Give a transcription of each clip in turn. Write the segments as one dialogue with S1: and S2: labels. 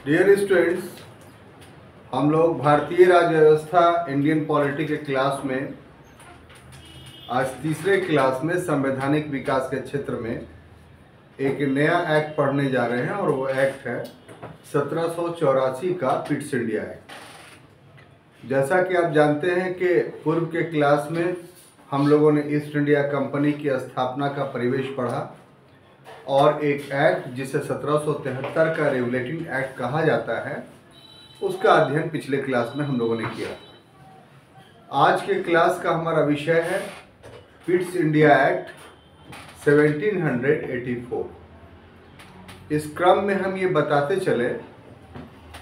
S1: Dear students, हम लोग भारतीय राज्य व्यवस्था इंडियन पॉलिटी के क्लास में आज तीसरे क्लास में संवैधानिक विकास के क्षेत्र में एक नया एक्ट पढ़ने जा रहे हैं और वो एक्ट है 1784 का पिट्स इंडिया एक्ट। जैसा कि आप जानते हैं कि पूर्व के क्लास में हम लोगों ने ईस्ट इंडिया कंपनी की स्थापना का परिवेश पढ़ा और एक एक्ट जिसे 1773 का रेगुलेटिंग एक्ट कहा जाता है उसका अध्ययन पिछले क्लास में हम लोगों ने किया था। आज के क्लास का हमारा विषय है पिट्स इंडिया एक्ट 1784। इस क्रम में हम ये बताते चले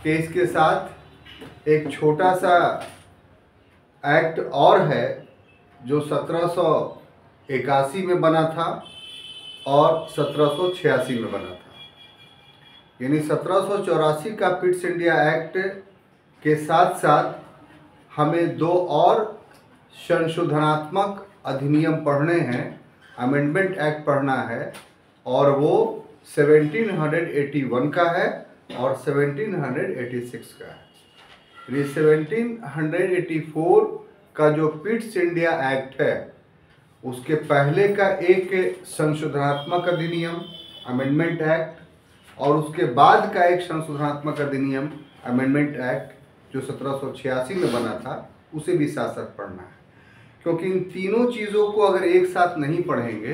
S1: कि इसके साथ एक छोटा सा एक्ट और है जो 1781 में बना था और 1786 में बना था। यानी 1784 का पिट्स इंडिया एक्ट के साथ साथ हमें दो और संशोधनात्मक अधिनियम पढ़ने हैं, अमेंडमेंट एक्ट पढ़ना है, और वो 1781 का है और 1786 का है। ये 1784 का जो पिट्स इंडिया एक्ट है उसके पहले का एक संशोधनात्मक अधिनियम अमेंडमेंट एक्ट और उसके बाद का एक संशोधनात्मक अधिनियम अमेंडमेंट एक्ट जो 1786 में बना था उसे भी साथ साथ पढ़ना है, क्योंकि इन तीनों चीज़ों को अगर एक साथ नहीं पढ़ेंगे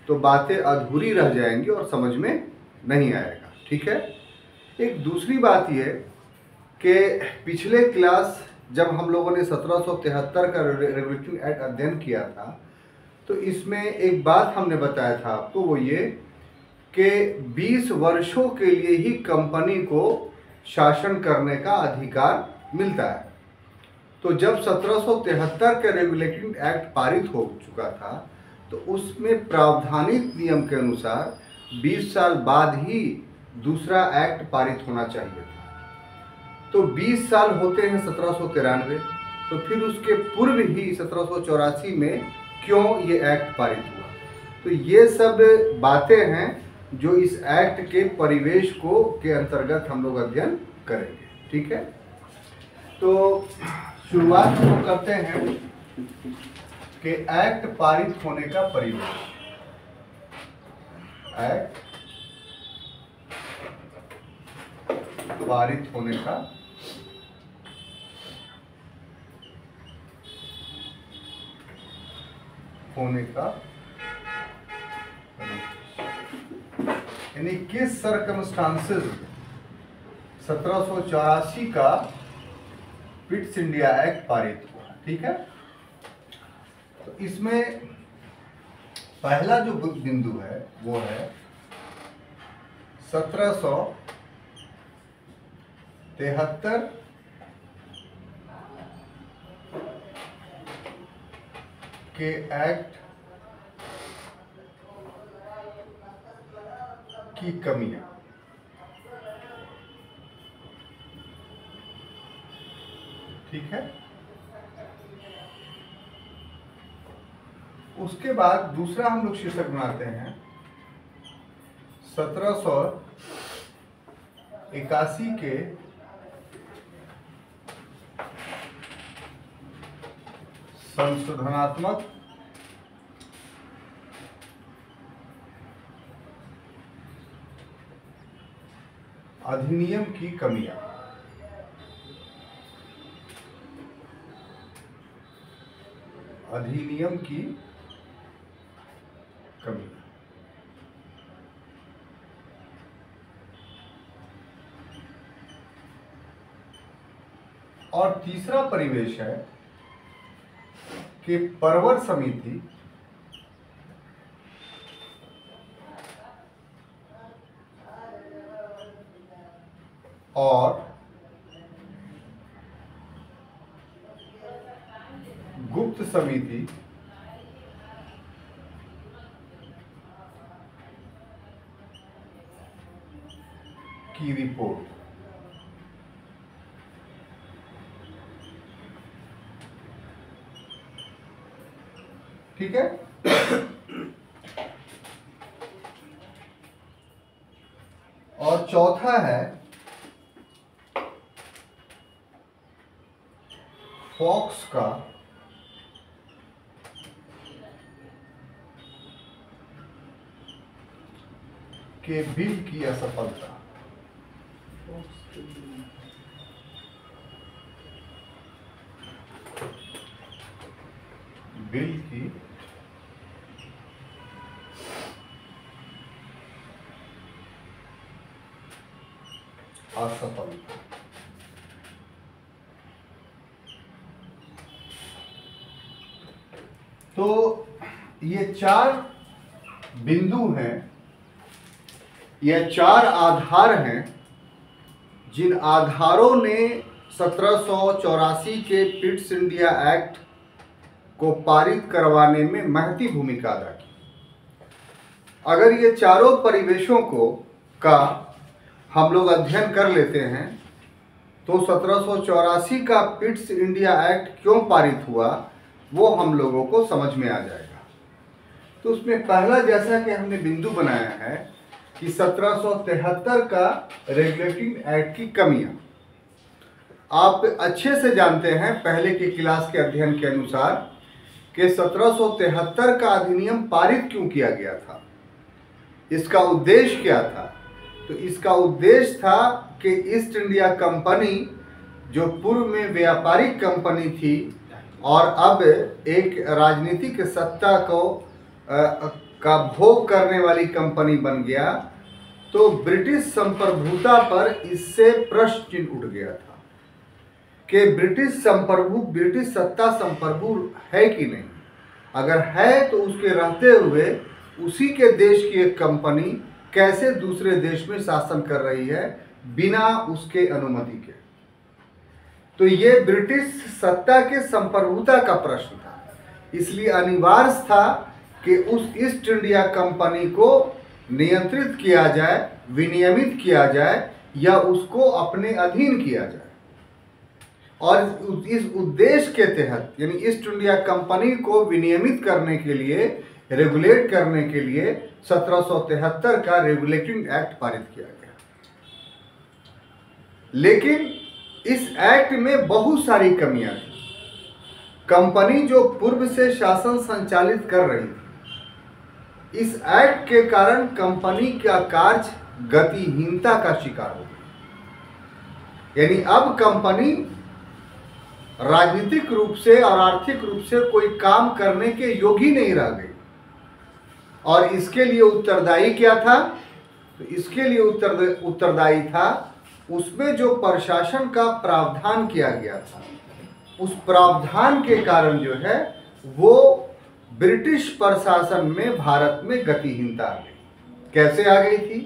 S1: तो बातें अधूरी रह जाएंगी और समझ में नहीं आएगा। ठीक है। एक दूसरी बात यह कि पिछले क्लास जब हम लोगों ने 1773 का रेगुलेटिंग एक्ट अध्ययन किया था तो इसमें एक बात हमने बताया था आपको, वो ये कि 20 वर्षों के लिए ही कंपनी को शासन करने का अधिकार मिलता है। तो जब 1773 के रेगुलेटिंग एक्ट पारित हो चुका था तो उसमें प्रावधानित नियम के अनुसार 20 साल बाद ही दूसरा एक्ट पारित होना चाहिए था। तो 20 साल होते हैं 1793, तो फिर उसके पूर्व ही 1784 में क्यों ये एक्ट पारित हुआ। तो ये सब बातें हैं जो इस एक्ट के परिवेश को के अंतर्गत हम लोग अध्ययन करेंगे। ठीक है। तो शुरुआत हम लोग करते हैं कि एक्ट पारित होने का परिवेश। एक्ट पारित होने का यानी किस सर्कमस्टांसेस 1784 का पिट्स इंडिया एक्ट पारित हुआ। ठीक है। तो इसमें पहला जो बिंदु है वो है 1773 के एक्ट की कमियां। ठीक है। उसके बाद दूसरा हम लोग शीर्षक बनाते हैं 1781 के संशोधनात्मक अधिनियम की कमियां। अधिनियम की कमियां। और तीसरा परिवेश है कि परवर समिति और गुप्त समिति की रिपोर्ट। ठीक है। और चौथा है फॉक्स का के बिल की असफलता। बिल की असफलता। तो ये 4 बिंदु हैं, ये 4 आधार हैं जिन आधारों ने 1784 के पिट्स इंडिया एक्ट को पारित करवाने में महती भूमिका अदा की। अगर ये चारों परिवेशों का हम लोग अध्ययन कर लेते हैं तो 1784 का पिट्स इंडिया एक्ट क्यों पारित हुआ वो हम लोगों को समझ में आ जाएगा। तो उसमें पहला, जैसा कि हमने बिंदु बनाया है कि 1773 का रेगुलेटिंग एक्ट की कमियां। आप अच्छे से जानते हैं पहले की क्लास के अध्ययन के अनुसार कि 1773 का अधिनियम पारित क्यों किया गया था, इसका उद्देश्य क्या था। तो इसका उद्देश्य था कि ईस्ट इंडिया कंपनी जो पूर्व में व्यापारिक कंपनी थी और अब एक राजनीतिक सत्ता का भोग करने वाली कंपनी बन गया, तो ब्रिटिश संप्रभुता पर इससे प्रश्न चिन्ह उठ गया था कि ब्रिटिश सत्ता संप्रभु है कि नहीं। अगर है तो उसके रहते हुए उसी के देश की एक कंपनी कैसे दूसरे देश में शासन कर रही है बिना उसके अनुमति के। तो ये ब्रिटिश सत्ता के संप्रभुता का प्रश्न था, इसलिए अनिवार्य था कि उस ईस्ट इंडिया कंपनी को नियंत्रित किया जाए, विनियमित किया जाए या उसको अपने अधीन किया जाए। और इस उद्देश्य के तहत, यानी ईस्ट इंडिया कंपनी को विनियमित करने के लिए, रेगुलेट करने के लिए 1773 का रेगुलेटिंग एक्ट पारित किया गया। लेकिन इस एक्ट में बहुत सारी कमियां थी। कंपनी जो पूर्व से शासन संचालित कर रही थी, इस एक्ट के कारण कंपनी का कार्य गतिहीनता का शिकार हो गया। यानी अब कंपनी राजनीतिक रूप से और आर्थिक रूप से कोई काम करने के योग्य ही नहीं रह गई। और इसके लिए उत्तरदायी क्या था? तो इसके लिए उत्तरदायी था उसमें जो प्रशासन का प्रावधान किया गया था, उस प्रावधान के कारण जो है वो ब्रिटिश प्रशासन में भारत में गतिहीनता आ गई। कैसे आ गई थी?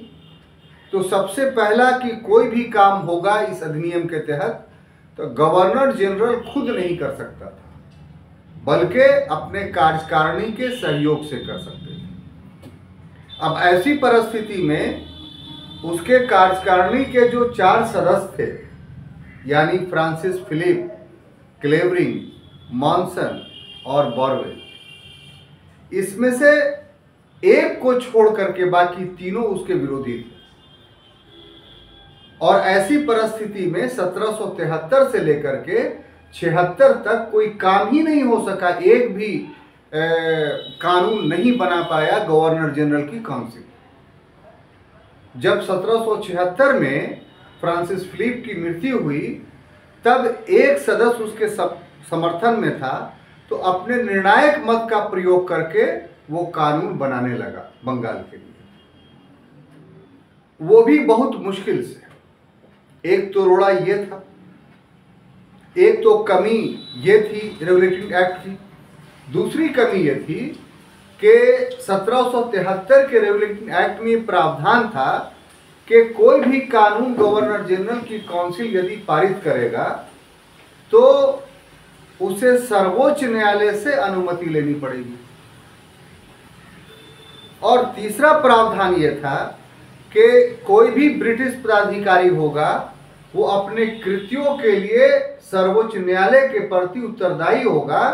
S1: तो सबसे पहला कि कोई भी काम होगा इस अधिनियम के तहत तो गवर्नर जनरल खुद नहीं कर सकता था, बल्कि अपने कार्यकारिणी के सहयोग से कर सकते थे। अब ऐसी परिस्थिति में उसके कार्यकारिणी के जो 4 सदस्य थे, यानी फ्रांसिस फिलिप, क्लेवरिंग, मॉनसन और बॉरवेल, इसमें से एक को छोड़ करके बाकी तीनों उसके विरोधी थे। और ऐसी परिस्थिति में 1773 से लेकर के 76 तक कोई काम ही नहीं हो सका, एक भी कानून नहीं बना पाया गवर्नर जनरल की काउंसिल। जब 1776 में फ्रांसिस फिलिप की मृत्यु हुई तब एक सदस्य उसके समर्थन में था, तो अपने निर्णायक मत का प्रयोग करके वो कानून बनाने लगा बंगाल के लिए, वो भी बहुत मुश्किल से। एक तो रोड़ा ये था, एक तो कमी ये थी रेगुलेटिंग एक्ट की, दूसरी कमी ये थी कि 1773 के रेगुलेटिंग एक्ट में प्रावधान था कि कोई भी कानून गवर्नर जनरल की काउंसिल यदि पारित करेगा तो उसे सर्वोच्च न्यायालय से अनुमति लेनी पड़ेगी। और तीसरा प्रावधान यह था कि कोई भी ब्रिटिश पदाधिकारी होगा वो अपने कृत्यों के लिए सर्वोच्च न्यायालय के प्रति उत्तरदायी होगा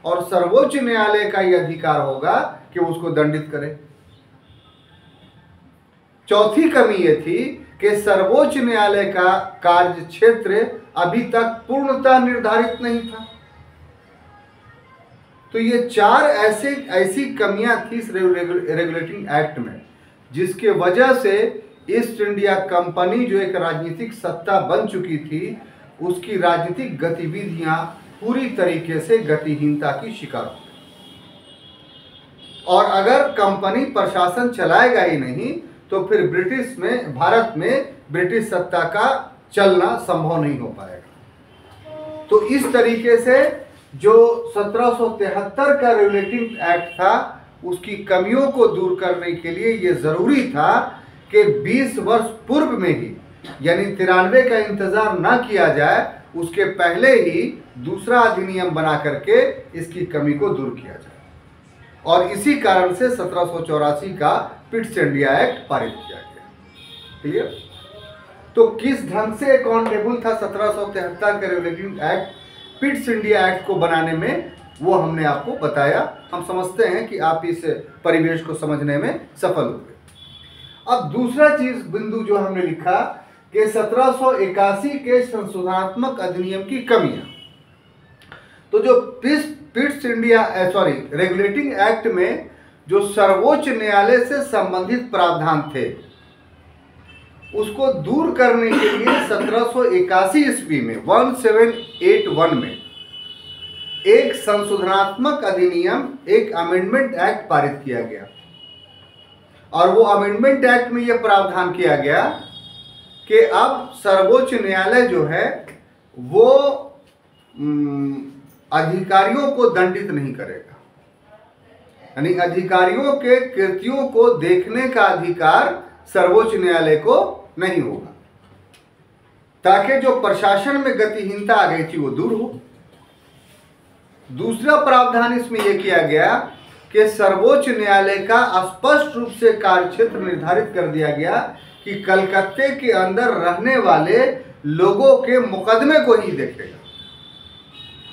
S1: और सर्वोच्च न्यायालय का यह अधिकार होगा कि उसको दंडित करे। चौथी कमी यह थी कि सर्वोच्च न्यायालय का कार्य क्षेत्र अभी तक पूर्णतः निर्धारित नहीं था। तो ये चार ऐसी कमियां थी इस रेगुलेटिंग एक्ट में, जिसके वजह से ईस्ट इंडिया कंपनी जो एक राजनीतिक सत्ता बन चुकी थी, उसकी राजनीतिक गतिविधियां पूरी तरीके से गतिहीनता की शिकार हो गई। और अगर कंपनी प्रशासन चलाएगा ही नहीं तो फिर भारत में ब्रिटिश सत्ता का चलना संभव नहीं हो पाएगा। तो इस तरीके से जो 1773 का रेगुलेटिंग एक्ट था, उसकी कमियों को दूर करने के लिए ये जरूरी था कि 20 वर्ष पूर्व में ही, यानी 93 का इंतजार ना किया जाए, उसके पहले ही दूसरा अधिनियम बना करके इसकी कमी को दूर किया जाए। और इसी कारण से 1784 का पिट्स इंडिया एक्ट पारित किया गया। क्लियर? तो किस ढंग से अकाउंटेबल था 1773 का regulating act Pitt's India act को बनाने में, वो हमने आपको बताया। हम समझते हैं कि आप इस परिवेश को समझने में सफल हुए। अब दूसरा बिंदु जो हमने लिखा कि 1781 के संशोधनात्मक अधिनियम की कमियां। तो जो रेगुलेटिंग एक्ट में जो सर्वोच्च न्यायालय से संबंधित प्रावधान थे, उसको दूर करने के लिए 1781 ईस्वी में 1781 में एक संशोधनात्मक अधिनियम, एक अमेंडमेंट एक्ट पारित किया गया। और वो अमेंडमेंट एक्ट में यह प्रावधान किया गया कि अब सर्वोच्च न्यायालय जो है वो अधिकारियों को दंडित नहीं करेगा, यानी अधिकारियों के कृत्यों को देखने का अधिकार सर्वोच्च न्यायालय को नहीं होगा, ताकि जो प्रशासन में गतिहीनता आ गई थी वो दूर हो। दूसरा प्रावधान इसमें यह किया गया कि सर्वोच्च न्यायालय का स्पष्ट रूप से कार्यक्षेत्र निर्धारित कर दिया गया कि कलकत्ते के अंदर रहने वाले लोगों के मुकदमे को ही देखेगा।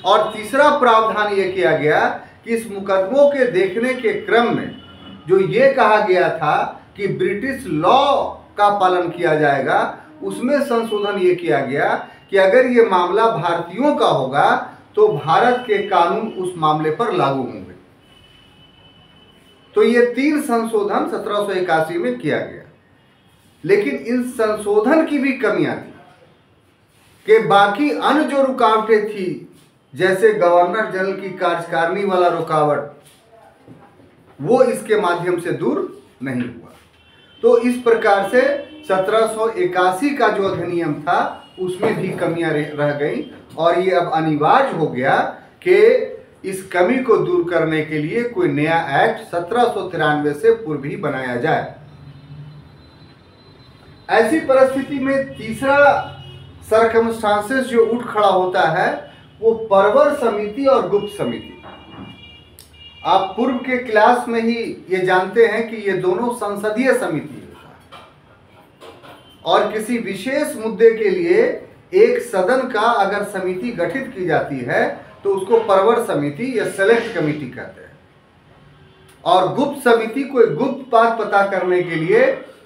S1: और तीसरा प्रावधान यह किया गया कि इस मुकदमों के देखने के क्रम में जो ये कहा गया था कि ब्रिटिश लॉ का पालन किया जाएगा, उसमें संशोधन ये किया गया कि अगर ये मामला भारतीयों का होगा तो भारत के कानून उस मामले पर लागू होंगे। तो ये 3 संशोधन 1781 में किया गया। लेकिन इन संशोधन की भी कमियां थी कि बाकी अन्य जो रुकावटें थी, जैसे गवर्नर जनरल की कार्यकारिणी वाला रुकावट, वो इसके माध्यम से दूर नहीं हुआ। तो इस प्रकार से 1781 का जो अधिनियम था उसमें भी कमियां रह गई और ये अब अनिवार्य हो गया कि इस कमी को दूर करने के लिए कोई नया एक्ट 1793 से पूर्व ही बनाया जाए। ऐसी परिस्थिति में तीसरा सर्कमस्टांसेस जो उठ खड़ा होता है वो परवर समिति और गुप्त समिति। आप पूर्व के क्लास में ही ये जानते हैं कि ये दोनों संसदीय समिति है और किसी विशेष मुद्दे के लिए एक सदन का अगर समिति गठित की जाती है तो उसको परवर समिति या सेलेक्ट कमेटी कहते हैं। और गुप्त समिति कोई गुप्त बात पता करने के लिए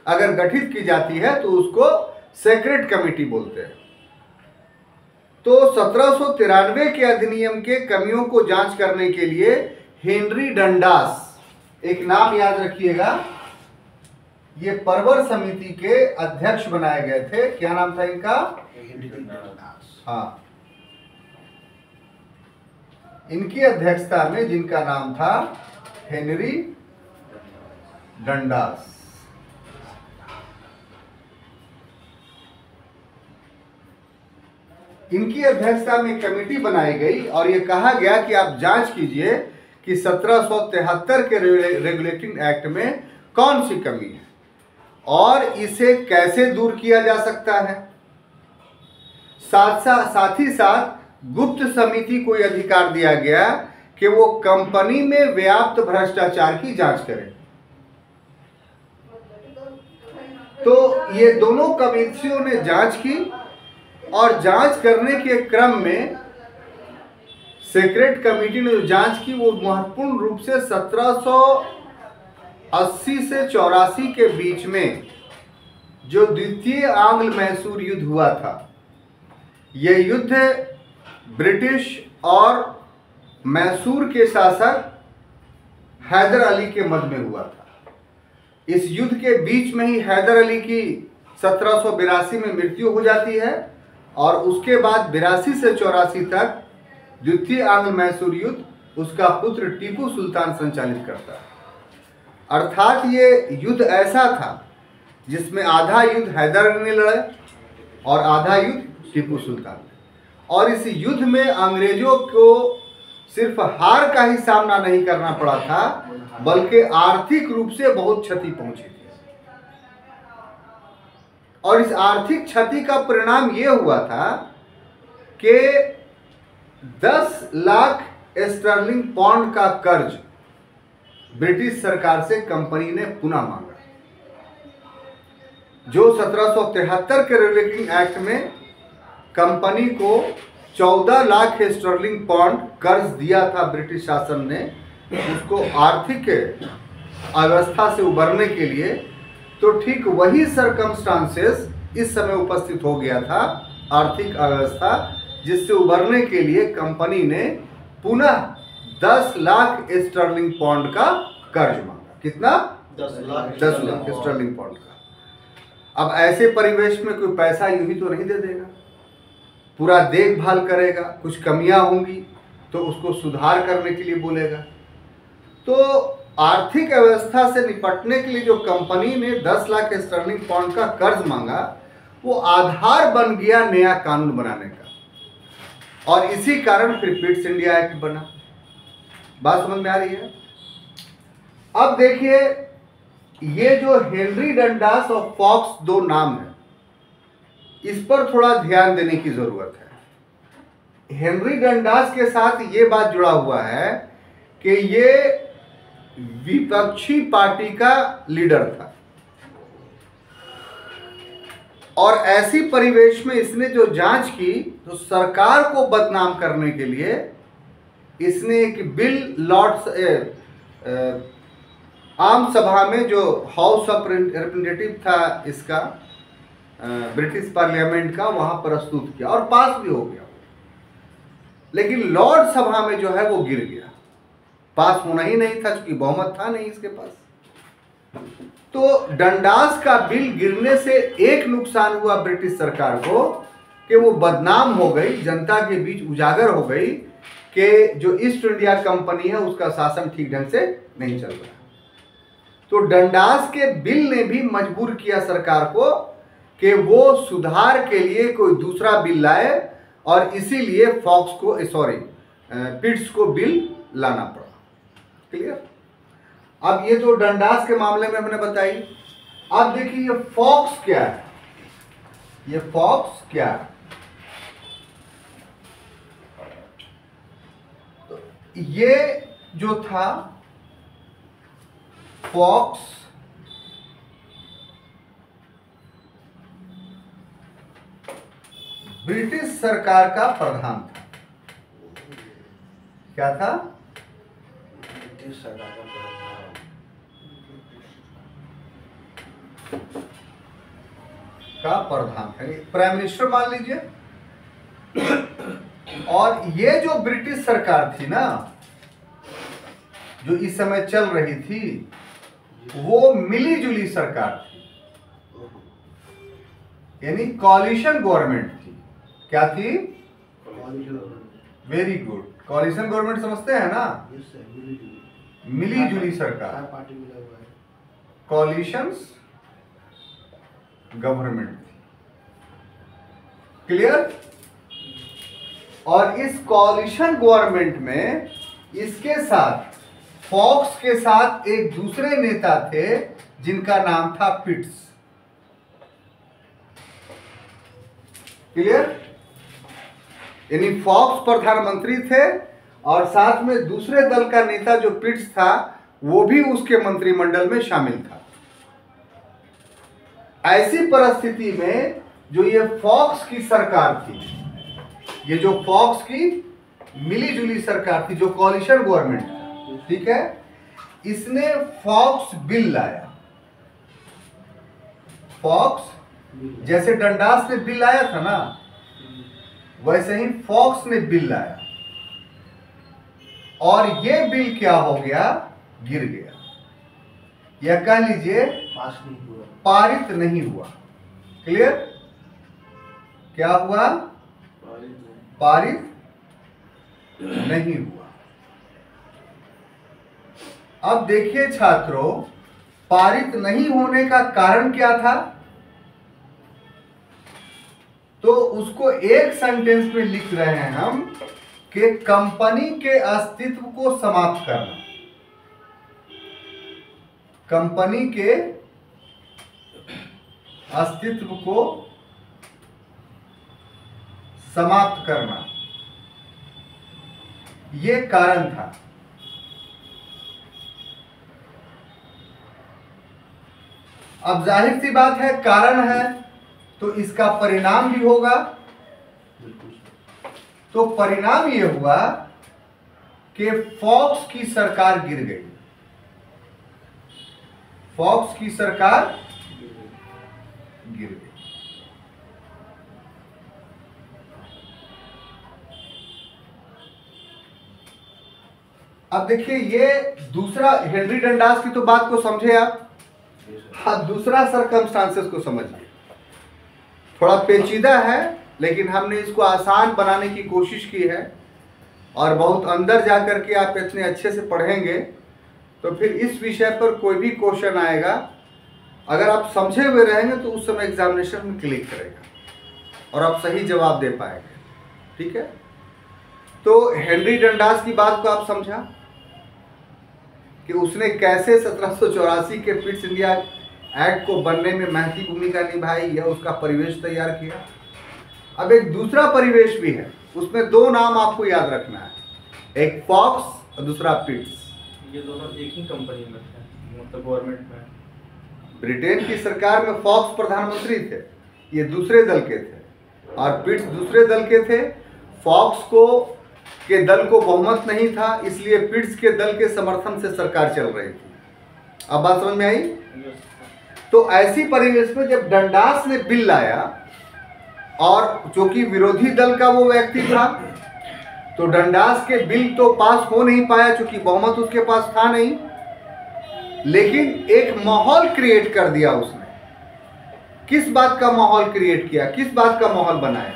S1: अगर गठित की जाती है तो उसको सेक्रेट कमेटी बोलते हैं। तो 1793 के अधिनियम के कमियों को जांच करने के लिए हेनरी डंडास, एक नाम याद रखिएगा, ये परवर समिति के अध्यक्ष बनाए गए थे। क्या नाम था इनका? Henry Dundas. हाँ, इनकी अध्यक्षता में, जिनका नाम था हेनरी डंडास, इनकी अध्यक्षता में कमेटी बनाई गई और यह कहा गया कि आप जांच कीजिए कि 1773 के रेगुलेटिंग एक्ट में कौन सी कमी है और इसे कैसे दूर किया जा सकता है। साथ ही साथ गुप्त समिति को यह अधिकार दिया गया कि वो कंपनी में व्याप्त भ्रष्टाचार की जांच करे। तो ये दोनों कमेटियों ने जांच की और जांच करने के क्रम में सेक्रेट कमेटी ने जो जांच की वो महत्वपूर्ण रूप से 1780 से 84 के बीच में जो द्वितीय आंग्ल मैसूर युद्ध हुआ था, यह युद्ध ब्रिटिश और मैसूर के शासक हैदर अली के मध्य में हुआ था। इस युद्ध के बीच में ही हैदर अली की 1782 में मृत्यु हो जाती है और उसके बाद 82 से 84 तक द्वितीय आंग्ल मैसूर युद्ध उसका पुत्र टीपू सुल्तान संचालित करता है। अर्थात ये युद्ध ऐसा था जिसमें आधा युद्ध हैदर अली ने लड़ा और आधा युद्ध टीपू सुल्तान ने। और इस युद्ध में अंग्रेजों को सिर्फ हार का ही सामना नहीं करना पड़ा था, बल्कि आर्थिक रूप से बहुत क्षति पहुंची थी। और इस आर्थिक क्षति का परिणाम ये हुआ था कि 10 लाख स्टर्लिंग पाउंड का कर्ज ब्रिटिश सरकार से कंपनी ने पुनः मांगा, जो 1773 के रेगुलेटिंग एक्ट में कंपनी को 14 लाख स्टर्लिंग पाउंड कर्ज दिया था ब्रिटिश शासन ने उसको आर्थिक अवस्था से उबरने के लिए। तो ठीक वही सरकमस्टांसेस इस समय उपस्थित हो गया था, आर्थिक अवस्था जिससे उबरने के लिए कंपनी ने पुनः 10 लाख स्टर्लिंग पाउंड का कर्ज मांगा। कितना? 10 लाख स्टर्लिंग पाउंड का। अब ऐसे परिवेश में कोई पैसा यूं ही तो नहीं दे देगा, पूरा देखभाल करेगा, कुछ कमियां होंगी तो उसको सुधार करने के लिए बोलेगा। तो आर्थिक व्यवस्था से निपटने के लिए जो कंपनी ने 10 लाख स्टर्लिंग पाउंड का कर्ज मांगा, वो आधार बन गया नया कानून बनाने का। और इसी कारण फिर पिट्स इंडिया एक्ट बना। बात समझ में आ रही है? अब देखिए, ये जो हेनरी डंडास और फॉक्स दो नाम है, इस पर थोड़ा ध्यान देने की जरूरत है। हेनरी डंडास के साथ ये बात जुड़ा हुआ है कि ये विपक्षी पार्टी का लीडर था और ऐसी परिवेश में इसने जो जांच की तो सरकार को बदनाम करने के लिए इसने एक बिल लॉर्ड्स आम सभा में, जो हाउस ऑफ रिप्रेजेंटेटिव था इसका, ब्रिटिश पार्लियामेंट का, वहां प्रस्तुत किया और पास भी हो गया। लेकिन लॉर्ड सभा में जो है वो गिर गया, पास होना ही नहीं था क्योंकि बहुमत था नहीं इसके पास। तो डंडास का बिल गिरने से एक नुकसान हुआ ब्रिटिश सरकार को कि वो बदनाम हो गई, जनता के बीच उजागर हो गई कि जो ईस्ट इंडिया कंपनी है उसका शासन ठीक ढंग से नहीं चल रहा। तो डंडास के बिल ने भी मजबूर किया सरकार को कि वो सुधार के लिए कोई दूसरा बिल लाए और इसीलिए पिट्स को बिल लाना पड़ा। क्लियर? अब ये तो डंडास के मामले में हमने बताई। अब देखिए ये फॉक्स क्या है, ये फॉक्स क्या है? तो ये जो था फॉक्स, ब्रिटिश सरकार का प्रधान था। क्या था? ब्रिटिश सरकार का प्रधान था, प्राइम मिनिस्टर मान लीजिए। और ये जो ब्रिटिश सरकार थी ना, जो इस समय चल रही थी, वो मिली जुली सरकार थी, यानी कॉलिशन गवर्नमेंट थी। क्या थी? वेरी गुड, कॉलिशन गवर्नमेंट समझते हैं ना? मिली जुली सरकार, कॉलिशंस गवर्नमेंट थी। क्लियर? और इस कॉलिशन गवर्नमेंट में इसके साथ, फॉक्स के साथ एक दूसरे नेता थे जिनका नाम था पिट्स। क्लियर? यानी फॉक्स प्रधानमंत्री थे और साथ में दूसरे दल का नेता जो पिट्स था वो भी उसके मंत्रिमंडल में शामिल था। ऐसी परिस्थिति में जो ये फॉक्स की सरकार थी, ये जो फॉक्स की मिली जुली सरकार थी, जो कॉलिशन गवर्नमेंट था, ठीक है, इसने फॉक्स बिल लाया। फॉक्स, जैसे डंडास ने बिल लाया था ना, वैसे ही फॉक्स ने बिल लाया। और ये बिल क्या हो गया, गिर गया, या कह लीजिए पारित नहीं हुआ। क्लियर? क्या हुआ? पारित नहीं हुआ। अब देखिए छात्रों, पारित नहीं होने का कारण क्या था? तो उसको एक सेंटेंस में लिख रहे हैं हम कि कंपनी के अस्तित्व को समाप्त करना। कंपनी के अस्तित्व को समाप्त करना, ये कारण था। अब जाहिर सी बात है, कारण है तो इसका परिणाम भी होगा। तो परिणाम ये हुआ कि फॉक्स की सरकार गिर गई। फॉक्स की सरकार गिर गई। अब देखिए, ये दूसरा, हेनरी डंडास की तो बात को समझे आप। हाँ, दूसरा सर्कमस्टांसेस को समझिए। थोड़ा पेचीदा है, लेकिन हमने इसको आसान बनाने की कोशिश की है, और बहुत अंदर जाकर के आप इतने अच्छे से पढ़ेंगे तो फिर इस विषय पर कोई भी क्वेश्चन आएगा, अगर आप समझे हुए रहेंगे तो उस समय एग्जामिनेशन में क्लिक करेगा और आप सही जवाब दे पाएंगे। ठीक है? तो हेनरी डंडास की बात को आप समझा कि उसने कैसे 1784 के पिट्स इंडिया एक्ट को बनने में महती भूमिका निभाई, या उसका परिवेश तैयार किया। अब एक दूसरा परिवेश भी है, उसमें दो नाम आपको याद रखना है, एक फॉक्स और दूसरा पिट्स।
S2: ये दोनों एक ही कंपनी में थे, मतलब गवर्नमेंट में।
S1: ब्रिटेन की सरकार में फॉक्स प्रधानमंत्री थे, ये दूसरे दल के थे, और पिट्स दूसरे दल के थे। फॉक्स के दल को बहुमत नहीं था, इसलिए पिट्स के दल के समर्थन से सरकार चल रही थी। अब बात समझ में आई? तो ऐसी परिवेश में जब डंडास ने बिल लाया, और चूंकि विरोधी दल का वो व्यक्ति था, तो डंडास के बिल तो पास हो नहीं पाया, चूंकि बहुमत उसके पास था नहीं, लेकिन एक माहौल क्रिएट कर दिया उसने। किस बात का माहौल क्रिएट किया, किस बात का माहौल बनाया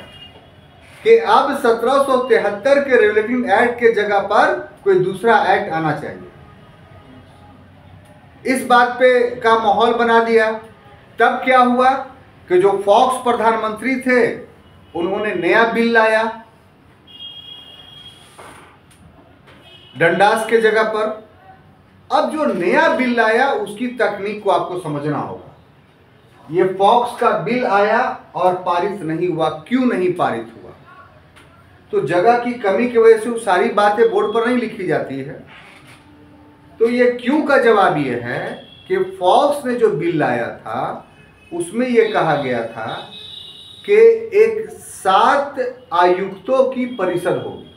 S1: कि अब 1773 के रेगुलेटिंग एक्ट के जगह पर कोई दूसरा एक्ट आना चाहिए। इस बात पे का माहौल बना दिया। तब क्या हुआ कि जो फॉक्स प्रधानमंत्री थे, उन्होंने नया बिल लाया डंडास के जगह पर। अब जो नया बिल लाया, उसकी तकनीक को आपको समझना होगा। ये फॉक्स का बिल आया और पारित नहीं हुआ। क्यों नहीं पारित हुआ? तो जगह की कमी की वजह से वो सारी बातें बोर्ड पर नहीं लिखी जाती है। तो ये क्यों का जवाब ये है कि फॉक्स ने जो बिल लाया था, उसमें यह कहा गया था कि एक 7 आयुक्तों की परिषद होगी।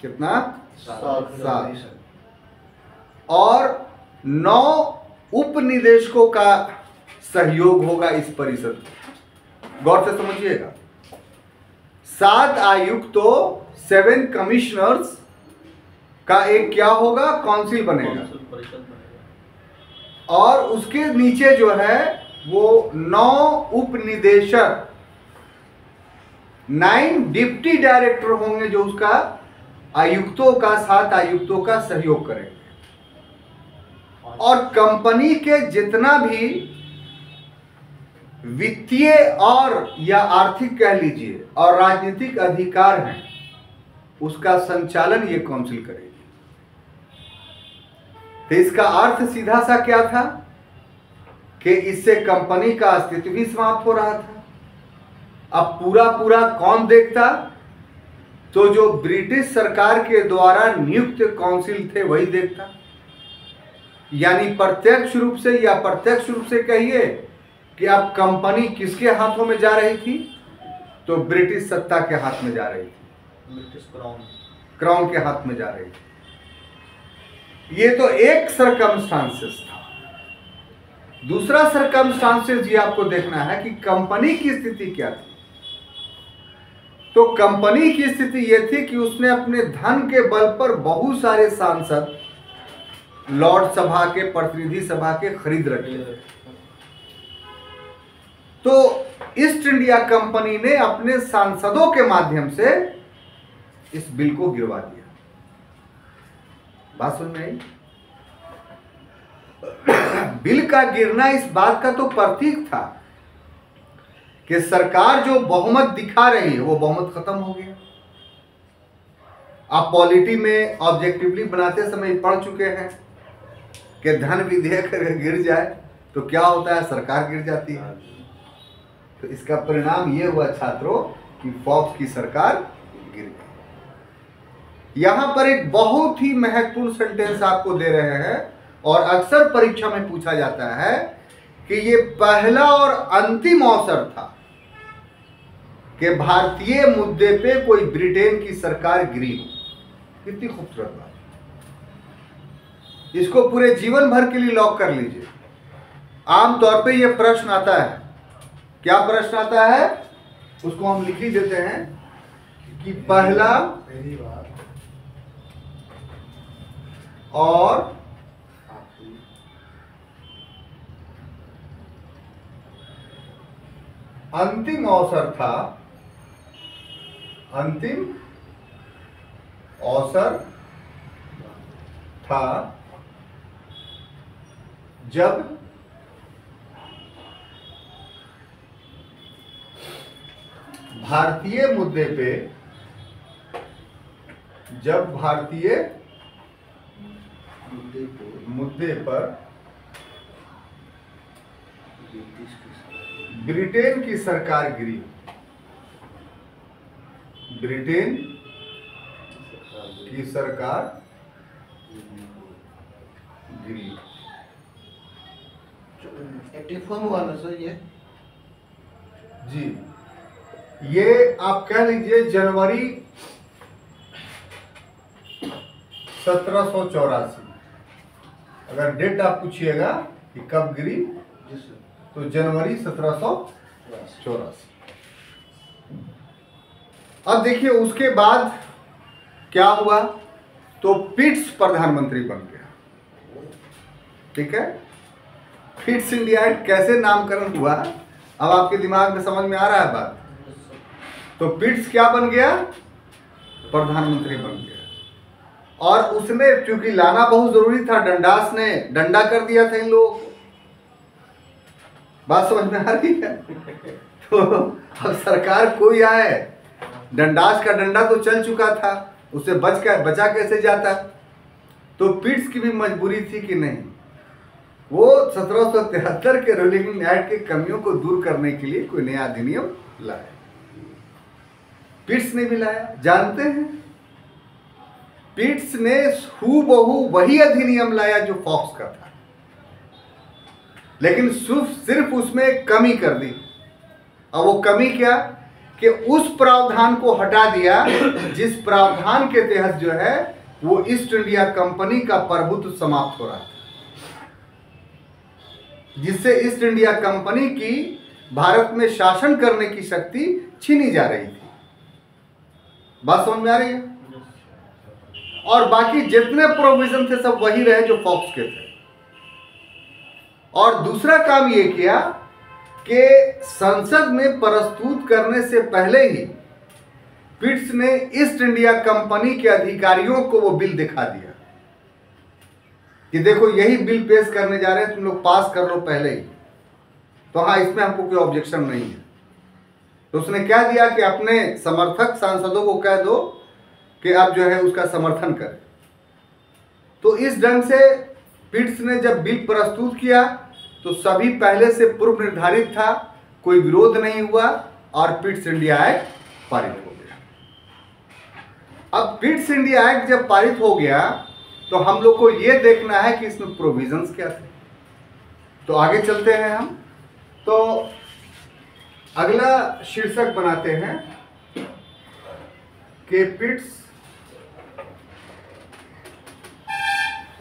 S1: कितना? 7। और 9 उपनिदेशकों का सहयोग होगा इस परिषद में। गौर से समझिएगा, 7 आयुक्तों, 7 कमिश्नर्स का एक क्या होगा, काउंसिल बनेगा। और उसके नीचे जो है वो 9 उपनिदेशक, 9 डिप्टी डायरेक्टर होंगे, जो उसका आयुक्तों का, 7 आयुक्तों का सहयोग करेंगे। और कंपनी के जितना भी वित्तीय और या आर्थिक कह लीजिए और राजनीतिक अधिकार हैं, उसका संचालन ये काउंसिल करेगी। तो इसका अर्थ सीधा सा क्या था कि इससे कंपनी का अस्तित्व भी समाप्त हो रहा था। अब पूरा कौन देखता? तो जो ब्रिटिश सरकार के द्वारा नियुक्त काउंसिल थे वही देखता। यानी प्रत्यक्ष रूप से या प्रत्यक्ष रूप से कहिए कि अब कंपनी किसके हाथों में जा रही थी? तो ब्रिटिश सत्ता के हाथ में जा रही थी,
S2: ब्रिटिश
S1: क्राउन के हाथ में जा रही थी। ये तो एक सरकमस्टांसेस था। दूसरा सरकमस्टांसेस ये आपको देखना है कि कंपनी की स्थिति क्या थी। तो कंपनी की स्थिति यह थी कि उसने अपने धन के बल पर बहुत सारे सांसद लॉर्ड सभा के, प्रतिनिधि सभा के खरीद रखे। तो ईस्ट इंडिया कंपनी ने अपने सांसदों के माध्यम से इस बिल को गिरवा दिया। बात समझ में आई? बिल का गिरना इस बात का तो प्रतीक था कि सरकार जो बहुमत दिखा रही है वो बहुमत खत्म हो गया। आप पॉलिटी में ऑब्जेक्टिवली बनाते समय पढ़ चुके हैं कि धन विधेयक गिर जाए तो क्या होता है, सरकार गिर जाती है। तो इसका परिणाम ये हुआ छात्रों कि फॉक्स की सरकार गिर गई। यहां पर एक बहुत ही महत्वपूर्ण सेंटेंस आपको दे रहे हैं और अक्सर परीक्षा में पूछा जाता है कि ये पहला और अंतिम अवसर था कि भारतीय मुद्दे पे कोई ब्रिटेन की सरकार गिरी हो। कितनी खूबसूरत बात। इसको पूरे जीवन भर के लिए लॉक कर लीजिए। आमतौर पे ये प्रश्न आता है, क्या प्रश्न आता है, उसको हम लिख ही देते हैं कि पहला और अंतिम अवसर था, अंतिम अवसर था जब भारतीय मुद्दे पे, जब भारतीय मुद्दे पर ब्रिटेन की सरकार गिरी। ब्रिटेन की सरकार गिरी।
S3: हुआ ना सर ये
S1: जी, ये आप कह लीजिए जनवरी 1784। अगर डेट आप पूछिएगा कि कब गिरी तो जनवरी 1784। अब देखिए उसके बाद क्या हुआ, तो पिट्स प्रधानमंत्री बन गया। ठीक है, पिट्स इंडिया एक्ट कैसे नामकरण हुआ अब आपके दिमाग में समझ में आ रहा है बात। तो पिट्स क्या बन गया, प्रधानमंत्री बन गया। और उसने क्योंकि लाना बहुत जरूरी था, डंडास ने डंडा कर दिया था इन लोगों को। बात समझ में आ रही है? तो अब सरकार कोई आए, डंडास का डंडा तो चल चुका था, उसे बचा कैसे जाता। तो पिट्स की भी मजबूरी थी कि नहीं, वो 1773 के रूलिंग एक्ट के कमियों को दूर करने के लिए कोई नया अधिनियम लाया। पिट्स ने भी लाया। जानते हैं पिट्स ने हूबहू वही अधिनियम लाया जो फॉक्स का था, लेकिन सिर्फ उसमें एक कमी कर दी। और वो कमी क्या कि उस प्रावधान को हटा दिया जिस प्रावधान के तहत जो है वो ईस्ट इंडिया कंपनी का प्रभुत्व समाप्त हो रहा था, जिससे ईस्ट इंडिया कंपनी की भारत में शासन करने की शक्ति छीनी जा रही थी। बात समझ में आ रही है? और बाकी जितने प्रोविजन थे सब वही रहे जो फॉक्स के थे। और दूसरा काम ये किया कि संसद में प्रस्तुत करने से पहले ही पिट्स ने ईस्ट इंडिया कंपनी के अधिकारियों को वो बिल दिखा दिया कि देखो यही बिल पेश करने जा रहे हैं, तुम लोग पास कर लो पहले ही। तो हाँ, इसमें हमको कोई ऑब्जेक्शन नहीं है। तो उसने क्या दिया कि अपने समर्थक सांसदों को कह दो कि अब जो है उसका समर्थन करें। तो इस ढंग से पिट्स ने जब बिल प्रस्तुत किया तो सभी पहले से पूर्व निर्धारित था, कोई विरोध नहीं हुआ और पिट्स इंडिया एक्ट पारित हो गया। अब पिट्स इंडिया एक्ट जब पारित हो गया तो हम लोग को यह देखना है कि इसमें प्रोविजंस क्या थे। तो आगे चलते हैं हम। तो अगला शीर्षक बनाते हैं कि Pitt's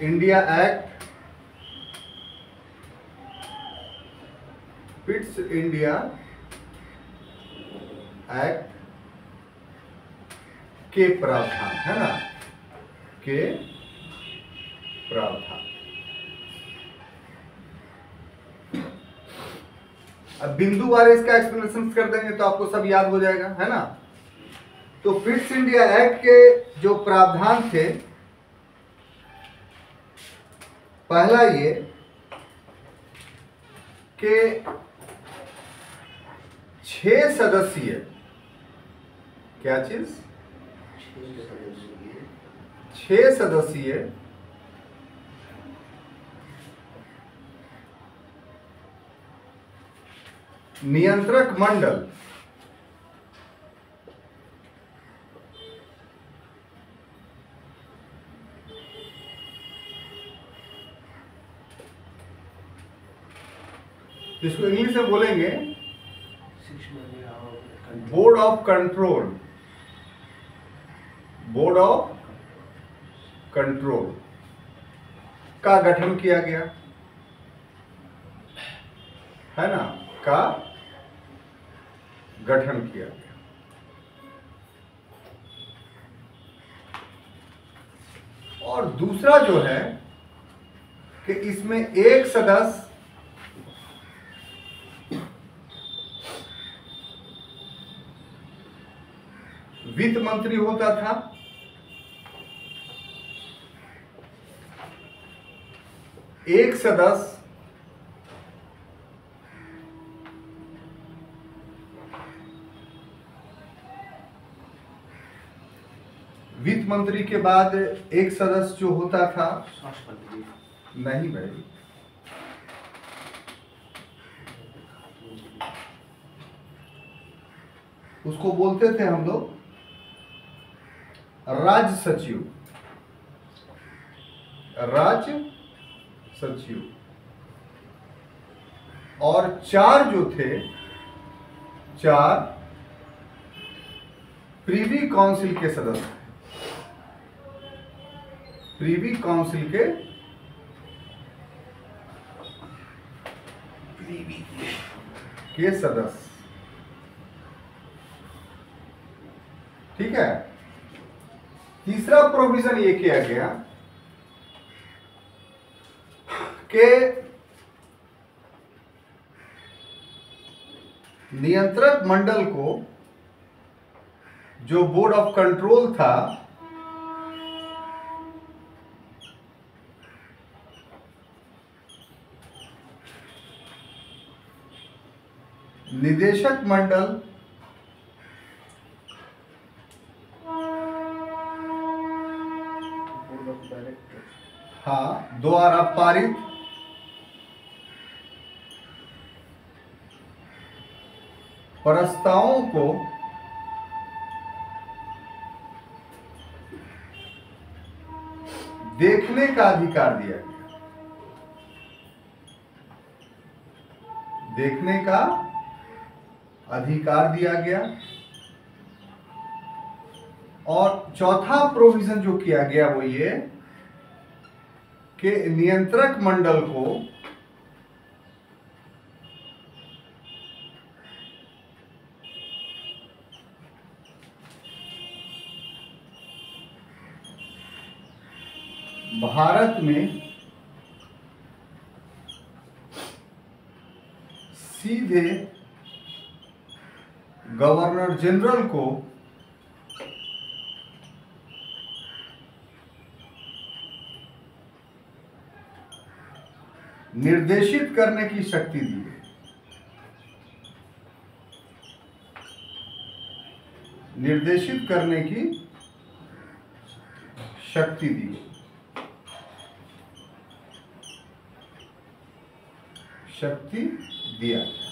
S1: India act, Pitt's India act के प्रावधान, है ना, के प्रावधान। अब बिंदुवार इसका एक्सप्लेनेशन कर देंगे तो आपको सब याद हो जाएगा, है ना। तो फिट्स इंडिया एक्ट के जो प्रावधान थे, पहला ये कि 6 सदस्यीय, क्या चीज, 6 सदस्यीय नियंत्रक मंडल इसको इंग्लिश में बोलेंगे board of control, board of control का गठन किया गया, है ना, का गठन किया गया। और दूसरा जो है कि इसमें एक सदस्य वित्त मंत्री होता था, एक सदस्य वित्त मंत्री के बाद एक सदस्य जो होता था, नहीं भाई, उसको बोलते थे हम लोग राज्य सचिव, राज्य सचिव। और 4 जो थे, 4 प्रीवी काउंसिल के सदस्य, प्रीवी काउंसिल के सदस्य, ठीक है। तीसरा प्रोविजन ये किया गया कि नियंत्रक मंडल को, जो बोर्ड ऑफ कंट्रोल था, निदेशक मंडल द्वारा पारित प्रस्तावों को देखने का अधिकार दिया गया, देखने का अधिकार दिया गया। और चौथा प्रोविजन जो किया गया वो ये कि नियंत्रक मंडल को भारत में सीधे गवर्नर जनरल को निर्देशित करने की शक्ति दी है, निर्देशित करने की शक्ति दी है, शक्ति दिया गया।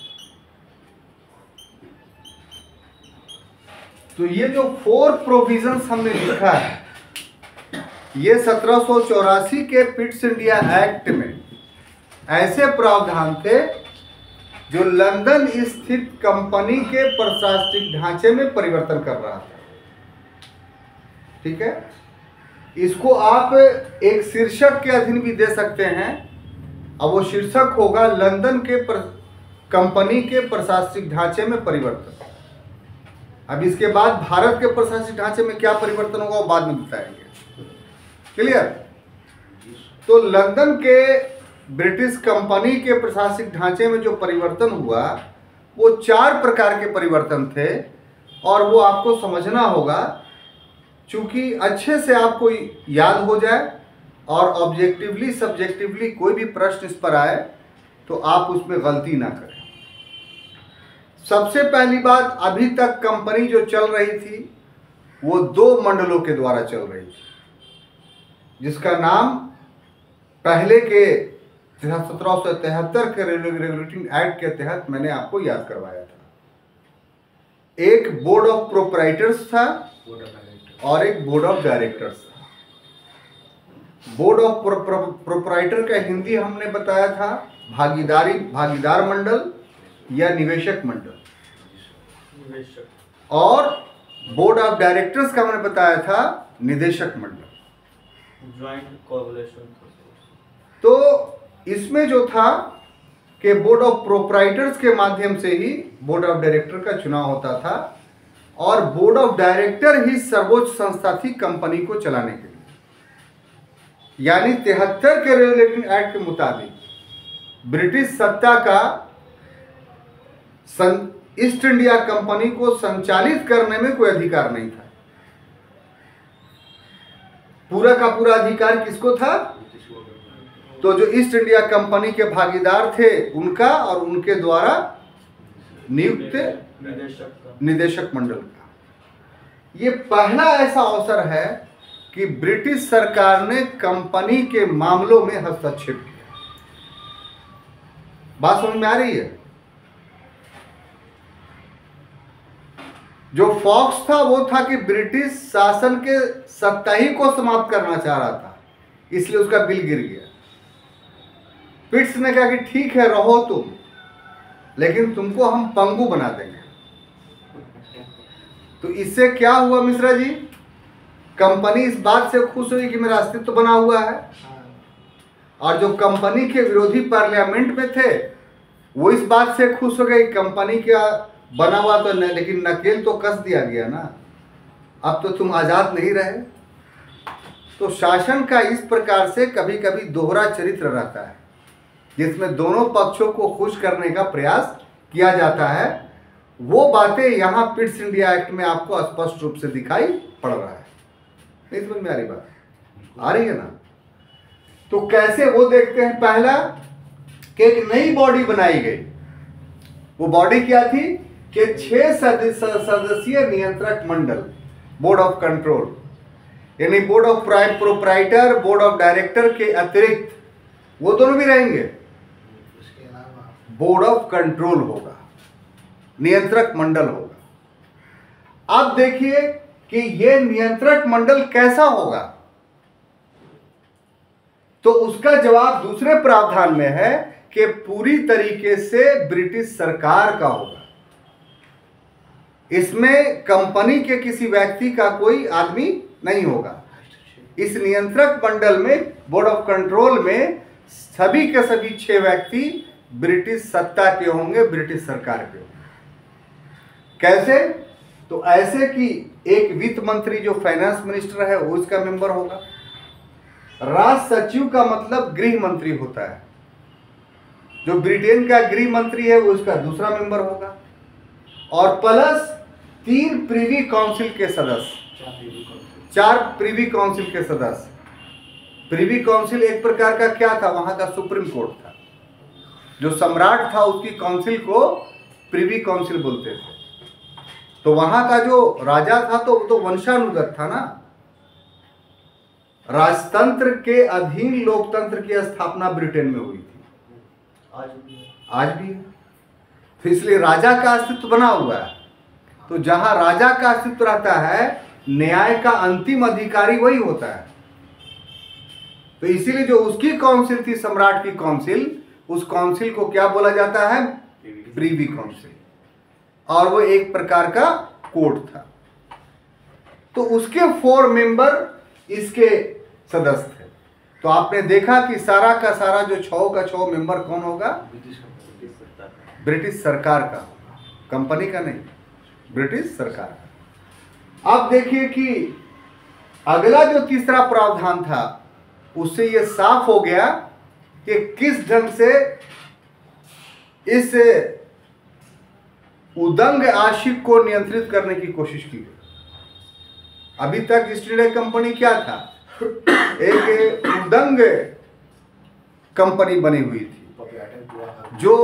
S1: तो ये जो 4 प्रोविजंस हमने लिखा है, ये 1784 के फिट्स इंडिया एक्ट में ऐसे प्रावधान थे जो लंदन स्थित कंपनी के प्रशासनिक ढांचे में परिवर्तन कर रहा था, ठीक है। इसको आप एक शीर्षक के अधीन भी दे सकते हैं, अब वो शीर्षक होगा लंदन के कंपनी के प्रशासनिक ढांचे में परिवर्तन। अब इसके बाद भारत के प्रशासनिक ढांचे में क्या परिवर्तन होगा वो बाद में बताएंगे। क्लियर? तो लंदन के ब्रिटिश कंपनी के प्रशासनिक ढांचे में जो परिवर्तन हुआ वो 4 प्रकार के परिवर्तन थे और वो आपको समझना होगा, चूंकि अच्छे से आपको याद हो जाए और ऑब्जेक्टिवली सब्जेक्टिवली कोई भी प्रश्न इस पर आए तो आप उसमें गलती ना करें। सबसे पहली बात, अभी तक कंपनी जो चल रही थी वो 2 मंडलों के द्वारा चल रही थी, जिसका नाम पहले के 1773 के रेगुलेटिंग एक्ट के तहत मैंने आपको याद करवाया था। एक बोर्ड ऑफ प्रोप्राइटर्स था और एक बोर्ड ऑफ डायरेक्टर्स था। बोर्ड ऑफ प्रोप्राइटर का हिंदी हमने बताया था भागीदार मंडल या निवेशक मंडल, और बोर्ड ऑफ डायरेक्टर्स का मैंने बताया था निदेशक मंडल,
S2: ज्वाइंट कोऑपरेशन।
S1: तो इसमें जो था कि बोर्ड ऑफ प्रोप्राइटर्स के माध्यम से ही बोर्ड ऑफ डायरेक्टर का चुनाव होता था और बोर्ड ऑफ डायरेक्टर ही सर्वोच्च संस्था थी कंपनी को चलाने के लिए। यानी 73 के रेगुलेटिंग एक्ट के मुताबिक ब्रिटिश सत्ता का ईस्ट इंडिया कंपनी को संचालित करने में कोई अधिकार नहीं था। पूरा का पूरा अधिकार किसको था? तो जो ईस्ट इंडिया कंपनी के भागीदार थे उनका और उनके द्वारा नियुक्त निदेशक मंडल का। ये पहला ऐसा अवसर है कि ब्रिटिश सरकार ने कंपनी के मामलों में हस्तक्षेप किया। बात समझ में आ रही है? जो फॉक्स था वो था कि ब्रिटिश शासन के सत्ता ही को समाप्त करना चाह रहा था, इसलिए उसका बिल गिर गया। पिट्स ने कहा कि ठीक है रहो तुम, लेकिन तुमको हम पंगु बना देंगे। तो इससे क्या हुआ मिश्रा जी? कंपनी इस बात से खुश हुई कि मेरा अस्तित्व बना हुआ है, और जो कंपनी के विरोधी पार्लियामेंट में थे वो इस बात से खुश हो गए कंपनी का बना हुआ तो नहीं, लेकिन नकेल तो कस दिया गया ना, अब तो तुम आज़ाद नहीं रहे। तो शासन का इस प्रकार से कभी कभी दोहरा चरित्र रहता है, जिसमें दोनों पक्षों को खुश करने का प्रयास किया जाता है। वो बातें यहाँ पिट्स इंडिया एक्ट में आपको स्पष्ट रूप से दिखाई पड़ रहा है। नहीं समझ में आ रही बात? आ रही है ना? तो कैसे वो देखते हैं। पहला कि एक नई बॉडी बनाई गई। वो बॉडी क्या थी कि 6 सदस्यीय नियंत्रक मंडल, बोर्ड ऑफ कंट्रोल, यानी board of proprietor, board of director के अतिरिक्त वो दोनों भी रहेंगे। बोर्ड ऑफ कंट्रोल होगा, नियंत्रक मंडल होगा। अब देखिए कि ये नियंत्रक मंडल कैसा होगा, तो उसका जवाब दूसरे प्रावधान में है कि पूरी तरीके से ब्रिटिश सरकार का होगा। इसमें कंपनी के किसी व्यक्ति का कोई आदमी नहीं होगा। इस नियंत्रक मंडल में, बोर्ड ऑफ कंट्रोल में, सभी के सभी 6 व्यक्ति ब्रिटिश सत्ता के होंगे, ब्रिटिश सरकार के होंगे। कैसे? तो ऐसे कि एक वित्त मंत्री जो फाइनेंस मिनिस्टर है वो इसका मेंबर होगा। राज सचिव का मतलब गृह मंत्री होता है। जो ब्रिटेन का गृह मंत्री है वो इसका दूसरा मेंबर होगा। और प्लस 3 प्रिवी काउंसिल के सदस्य, 4 प्रिवी काउंसिल के सदस्य। प्रिवी काउंसिल एक प्रकार का क्या था? वहां का सुप्रीम कोर्ट था। जो सम्राट था उसकी काउंसिल को प्रिवी काउंसिल बोलते थे। तो वहां का जो राजा था तो वो तो वंशानुगत था ना। राजतंत्र के अधीन लोकतंत्र की स्थापना ब्रिटेन में हुई थी, आज भी है। तो इसलिए राजा का अस्तित्व बना हुआ है। तो जहां राजा का अस्तित्व रहता है, न्याय का अंतिम अधिकारी वही होता है। तो इसीलिए जो उसकी काउंसिल थी, सम्राट की काउंसिल, उस काउंसिल को क्या बोला जाता है? Privy council. और वो एक प्रकार का कोर्ट था। तो उसके 4 मेंबर इसके सदस्य थे। तो आपने देखा कि सारा का सारा जो 6 का 6 मेंबर कौन होगा? ब्रिटिश सरकार का होगा, कंपनी का नहीं। ब्रिटिश सरकार का। अब देखिए कि अगला जो तीसरा प्रावधान था उससे ये साफ हो गया कि किस ढंग से इस उदंग आशिक को नियंत्रित करने की कोशिश की गई। अभी तक ईस्ट इंडिया कंपनी क्या था, एक उदंग कंपनी बनी हुई थी जो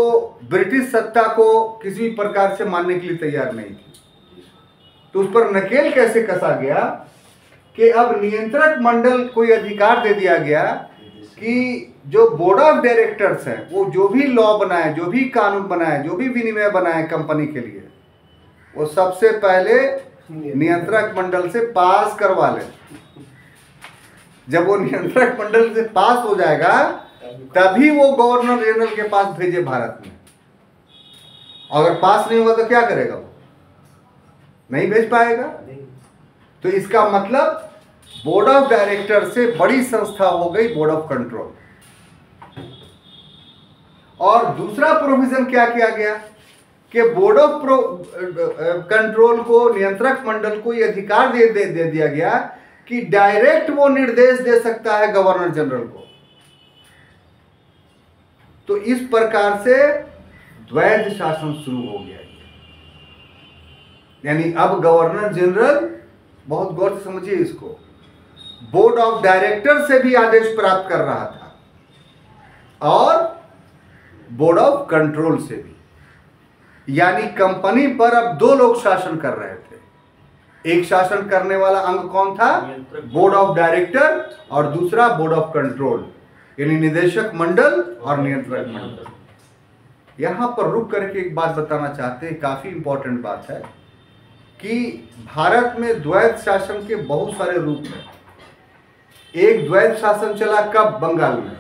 S1: ब्रिटिश सत्ता को किसी भी प्रकार से मानने के लिए तैयार नहीं थी। तो उस पर नकेल कैसे कसा गया कि अब नियंत्रक मंडल को यह अधिकार दे दिया गया कि जो बोर्ड ऑफ डायरेक्टर्स हैं वो जो भी लॉ बनाए, जो भी कानून बनाए, जो भी विनिमय बनाए कंपनी के लिए, वो सबसे पहले नियंत्रक मंडल से पास करवा ले। जब वो नियंत्रक मंडल से पास हो जाएगा तभी वो गवर्नर जनरल के पास भेजे भारत में। अगर पास नहीं हुआ तो क्या करेगा, वो नहीं भेज पाएगा। तो इसका मतलब बोर्ड ऑफ डायरेक्टर से बड़ी संस्था हो गई बोर्ड ऑफ कंट्रोल। और दूसरा प्रोविजन क्या किया गया कि बोर्ड ऑफ कंट्रोल को, नियंत्रक मंडल को यह अधिकार दे दिया गया कि डायरेक्ट वो निर्देश दे सकता है गवर्नर जनरल को। तो इस प्रकार से द्वैध शासन शुरू हो गया। यानी अब गवर्नर जनरल, बहुत गौर से समझिए इसको, बोर्ड ऑफ डायरेक्टर से भी आदेश प्राप्त कर रहा था और बोर्ड ऑफ कंट्रोल से भी। यानी कंपनी पर अब दो लोग शासन कर रहे थे। एक शासन करने वाला अंग कौन था, बोर्ड ऑफ डायरेक्टर, और दूसरा बोर्ड ऑफ कंट्रोल यानी निदेशक मंडल और नियंत्रक मंडल। यहां पर रुक करके एक बात बताना चाहते हैं, काफी इंपॉर्टेंट बात है कि भारत में द्वैध शासन के बहुत सारे रूप हैं। एक द्वैध शासन चला कब, बंगाल में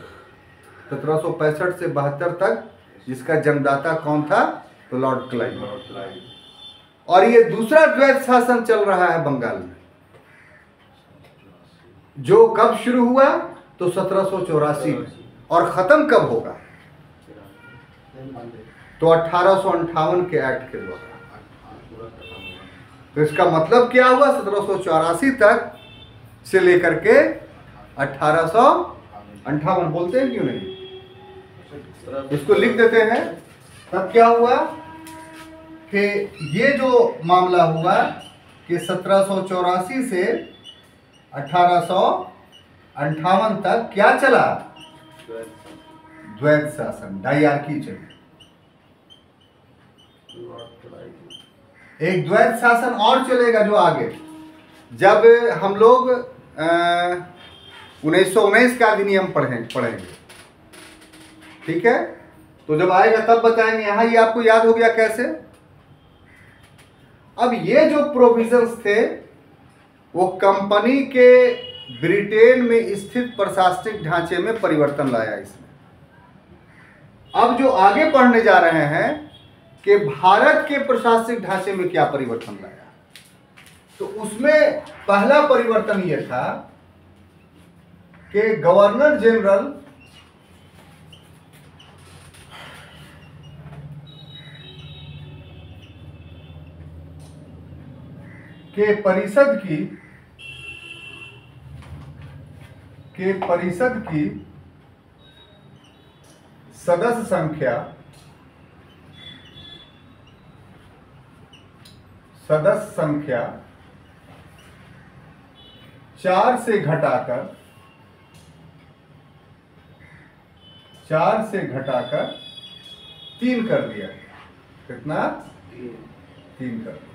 S1: 1765 से 72 तक, जिसका जन्मदाता कौन था, तो लॉर्ड क्लाइव। और ये दूसरा द्वैध शासन चल रहा है बंगाल में, जो कब शुरू हुआ, तो 1784 में, और खत्म कब होगा, तो 1858 के एक्ट के द्वारा। तो इसका मतलब क्या हुआ, 1784 तक से लेकर के 1858, बोलते हैं क्यों नहीं, इसको लिख देते हैं। तब क्या हुआ कि ये जो मामला हुआ कि 1784 से 1858 तक क्या चला, द्वैध शासन, डायरकी चली। एक द्वैध शासन और चलेगा जो आगे, जब हम लोग 1919 का अधिनियम पढ़ेंगे, ठीक है, तो जब आएगा तब बताएंगे। यहां ये आपको याद हो गया कैसे। अब ये जो प्रोविजंस थे वो कंपनी के ब्रिटेन में स्थित प्रशासनिक ढांचे में परिवर्तन लाया इसने। अब जो आगे पढ़ने जा रहे हैं कि भारत के प्रशासनिक ढांचे में क्या परिवर्तन लाया, तो उसमें पहला परिवर्तन यह था कि गवर्नर जनरल के परिषद की सदस्य संख्या 4 से घटाकर 3 कर दिया। कितना, 3 कर दिया।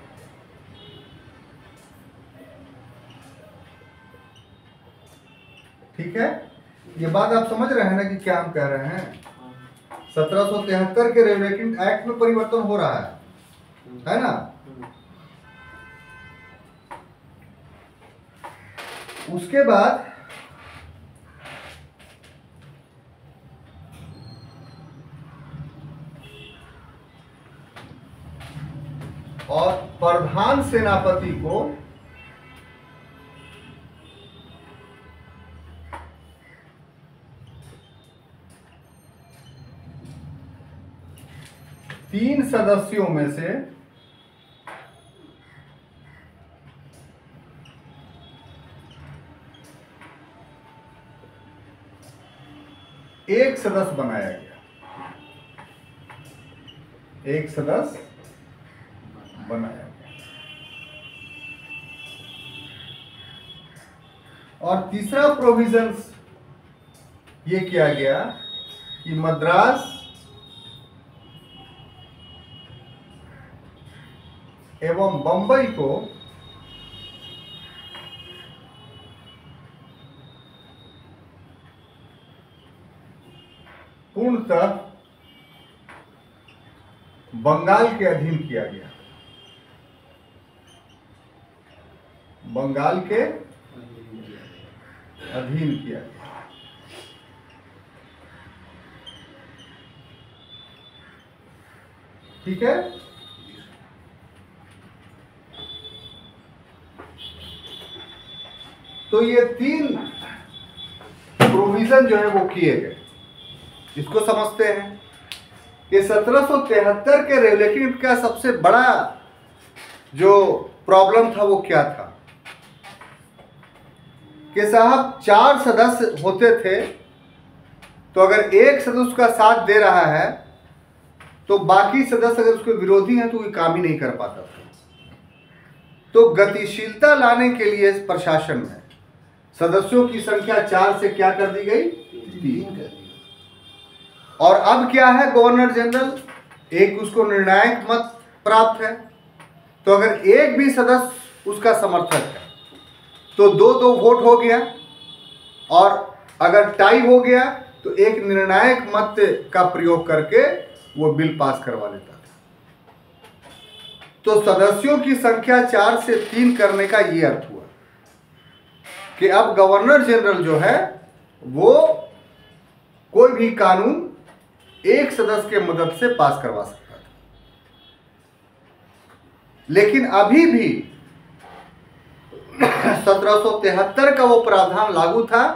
S1: ठीक है, ये बात आप समझ रहे हैं ना कि क्या हम कह रहे हैं। 1773 के रेगुलेटिंग एक्ट में परिवर्तन हो रहा है ना। उसके बाद और प्रधान सेनापति को तीन सदस्यों में से एक सदस्य बनाया गया, एक सदस्य बनाया गया। और तीसरा प्रोविजंस ये किया गया कि मद्रास एवं बंबई को पूर्णतः बंगाल के अधीन किया गया, बंगाल के अधीन किया गया। ठीक है। तो ये 3 प्रोविजन जो है वो किए गए। इसको समझते हैं कि 1773 के रेगुलेटिंग एक्ट का सबसे बड़ा जो प्रॉब्लम था वो क्या था कि साहब 4 सदस्य होते थे, तो अगर एक सदस्य उसका साथ दे रहा है तो बाकी सदस्य अगर उसके विरोधी हैं तो कोई काम ही नहीं कर पाता था। तो गतिशीलता लाने के लिए इस प्रशासन में सदस्यों की संख्या 4 से क्या कर दी गई, 3 कर दी। और अब क्या है, गवर्नर जनरल एक उसको निर्णायक मत प्राप्त है, तो अगर एक भी सदस्य उसका समर्थक है तो 2-2 वोट हो गया, और अगर टाई हो गया तो एक निर्णायक मत का प्रयोग करके वो बिल पास करवा लेता था। तो सदस्यों की संख्या 4 से 3 करने का ये अर्थ हुआ कि अब गवर्नर जनरल जो है वो कोई भी कानून एक सदस्य के मदद से पास करवा सकता था। लेकिन अभी भी 1773 का वो प्रावधान लागू था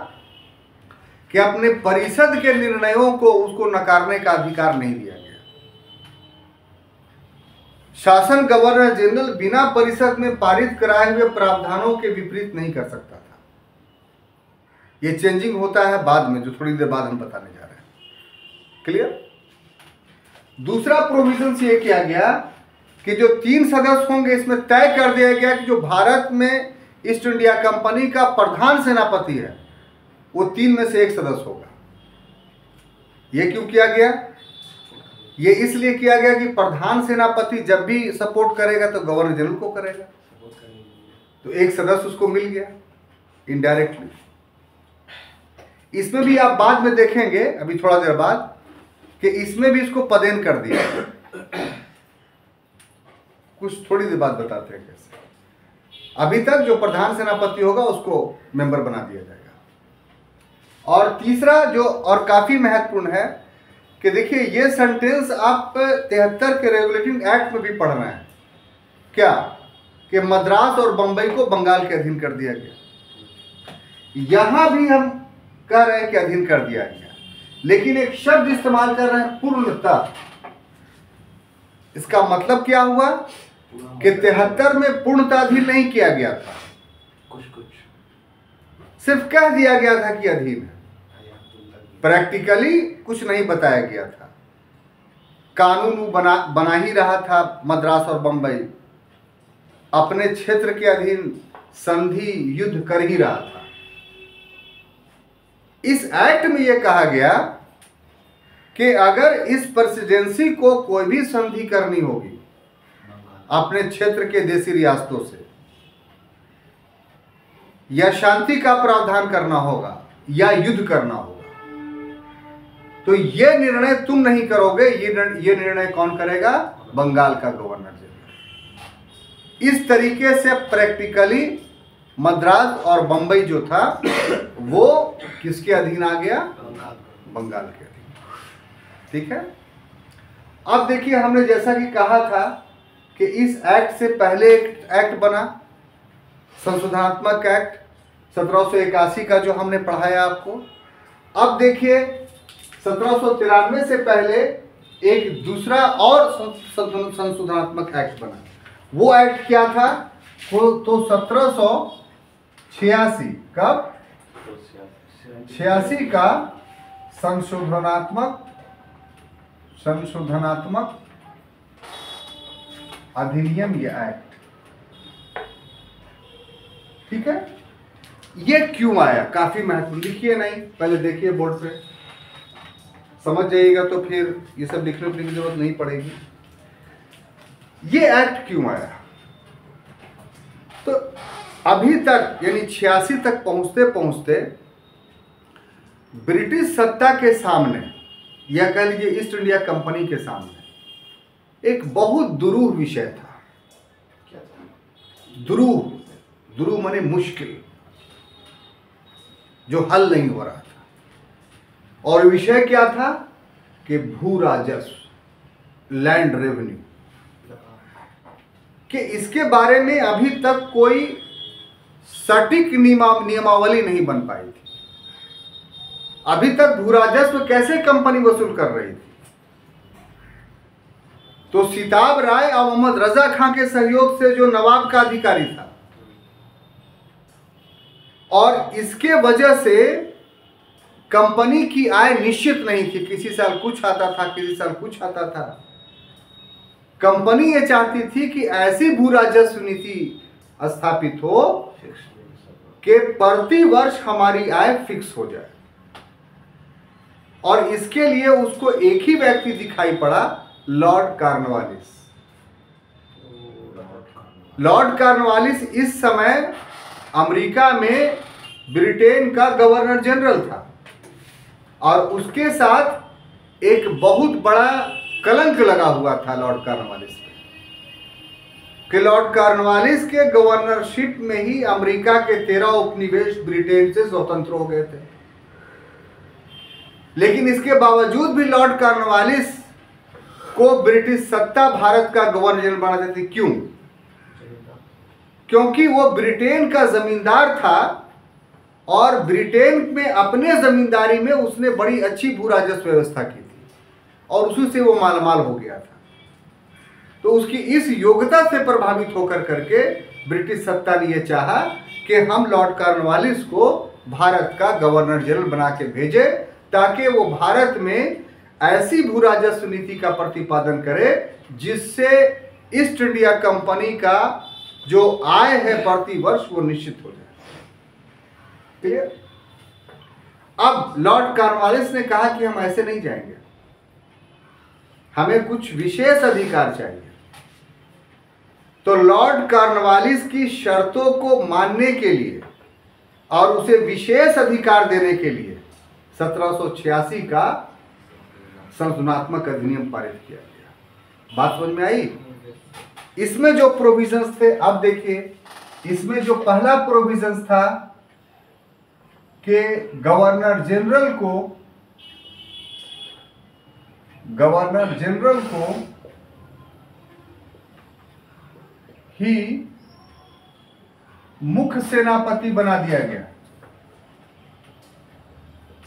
S1: कि अपने परिषद के निर्णयों को उसको नकारने का अधिकार नहीं दिया गया। शासन गवर्नर जनरल बिना परिषद में पारित कराए हुए प्रावधानों के विपरीत नहीं कर सकता था। ये चेंजिंग होता है बाद में, जो थोड़ी देर बाद हम बताने जा रहे हैं। क्लियर। दूसरा प्रोविजन ये किया गया कि जो 3 सदस्य होंगे, इसमें तय कर दिया गया कि जो भारत में ईस्ट इंडिया कंपनी का प्रधान सेनापति है वो 3 में से एक सदस्य होगा। ये क्यों किया गया? ये इसलिए किया गया कि प्रधान सेनापति जब भी सपोर्ट करेगा तो गवर्नर जनरल को करेगा, तो एक सदस्य उसको मिल गया इनडायरेक्टली। इसमें भी आप बाद में देखेंगे, अभी थोड़ा देर बाद, कि इसमें भी इसको पदेन कर दिया। कुछ थोड़ी देर बाद बताते हैं कैसे। अभी तक जो प्रधान सेनापति होगा उसको मेंबर बना दिया जाएगा। और तीसरा जो और काफी महत्वपूर्ण है कि देखिए ये सेंटेंस आप 73 के रेगुलेटिंग एक्ट में भी पढ़ना है। क्या कि मद्रास और बंबई को बंगाल के अधीन कर दिया गया। यहां भी हम कह रहे हैं कि अधीन कर दिया गया, लेकिन एक शब्द इस्तेमाल कर रहे हैं, पूर्णतः। इसका मतलब क्या हुआ कि 73 में पूर्णतः अधीन नहीं किया गया था, सिर्फ कह दिया गया था कि अधीन है, प्रैक्टिकली कुछ नहीं बताया गया था। कानून बना ही रहा था मद्रास और बंबई, अपने क्षेत्र के अधीन संधि युद्ध कर ही रहा था। इस एक्ट में यह कहा गया कि अगर इस प्रेसिडेंसी को कोई भी संधि करनी होगी अपने क्षेत्र के देशी रियासतों से, या शांति का प्रावधान करना होगा या युद्ध करना होगा, तो यह निर्णय तुम नहीं करोगे, ये निर्णय कौन करेगा? बंगाल का गवर्नर जनरल। इस तरीके से प्रैक्टिकली मद्रास और बंबई जो था वो किसके अधीन आ गया? बंगाल के अधीन। ठीक है। अब देखिए, हमने जैसा कि कहा था कि इस एक्ट से पहले एक एक्ट बना, संशोधनात्मक एक्ट 1781 का, जो हमने पढ़ाया आपको। अब देखिए 1793 से पहले एक दूसरा और संशोधनात्मक एक्ट बना। वो एक्ट क्या था? तो 1786 कब? 86 का संशोधनात्मक अधिनियम, ये एक्ट, ठीक है। ये क्यों आया, काफी महत्वपूर्ण, लिखिए नहीं, पहले देखिए बोर्ड पे, समझ जाइएगा तो फिर ये सब लिखने की जरूरत नहीं पड़ेगी। ये एक्ट क्यों आया, तो अभी तक यानी 86 तक पहुंचते पहुंचते ब्रिटिश सत्ता के सामने, या कह लीजिए ईस्ट इंडिया कंपनी के सामने एक बहुत दुरूह विषय था। दुरूह माने मुश्किल, जो हल नहीं हो रहा था। और विषय क्या था कि भू राजस्व, लैंड रेवेन्यू, कि इसके बारे में अभी तक कोई सटीक नियमावली नहीं बन पाई थी। अभी तक भू राजस्व कैसे कंपनी वसूल कर रही थी, तो सिताब राय और मोहम्मद रजा खां के सहयोग से जो नवाब का अधिकारी था, और इसके वजह से कंपनी की आय निश्चित नहीं थी, किसी साल कुछ आता था, किसी साल कुछ आता था। कंपनी ये चाहती थी कि ऐसी भू राजस्व नीति स्थापित हो कि प्रति वर्ष हमारी आय फिक्स हो जाए, और इसके लिए उसको एक ही व्यक्ति दिखाई पड़ा, लॉर्ड कॉर्नवालिस। लॉर्ड कॉर्नवालिस इस समय अमेरिका में ब्रिटेन का गवर्नर जनरल था, और उसके साथ एक बहुत बड़ा कलंक लगा हुआ था लॉर्ड कॉर्नवालिस पे, कि लॉर्ड कॉर्नवालिस के गवर्नरशिप में ही अमेरिका के 13 उपनिवेश ब्रिटेन से स्वतंत्र हो गए थे। लेकिन इसके बावजूद भी लॉर्ड कॉर्नवालिस को ब्रिटिश सत्ता भारत का गवर्नर जनरल बना देती। क्यों? क्योंकि वो ब्रिटेन का जमींदार था, और ब्रिटेन में अपने जमींदारी में उसने बड़ी अच्छी भू राजस्व व्यवस्था की थी, और उसी से वो मालामाल हो गया था। तो उसकी इस योग्यता से प्रभावित होकर करके ब्रिटिश सत्ता ने यह चाहा कि हम लॉर्ड कॉर्नवालिस को भारत का गवर्नर जनरल बना के भेजे, ताकि वो भारत में ऐसी भू राजस्व नीति का प्रतिपादन करे जिससे ईस्ट इंडिया कंपनी का जो आय है प्रति वर्ष वो निश्चित हो जाए। क्लियर? अब लॉर्ड कॉर्नवालिस ने कहा कि हम ऐसे नहीं जाएंगे, हमें कुछ विशेष अधिकार चाहिए। तो लॉर्ड कॉर्नवालिस की शर्तों को मानने के लिए और उसे विशेष अधिकार देने के लिए 1786 का संशोधनात्मक अधिनियम पारित किया गया। बात समझ में आई? इसमें जो प्रोविजंस थे, अब देखिए, इसमें जो पहला प्रोविजंस था कि गवर्नर जनरल को ही मुख्य सेनापति बना दिया गया।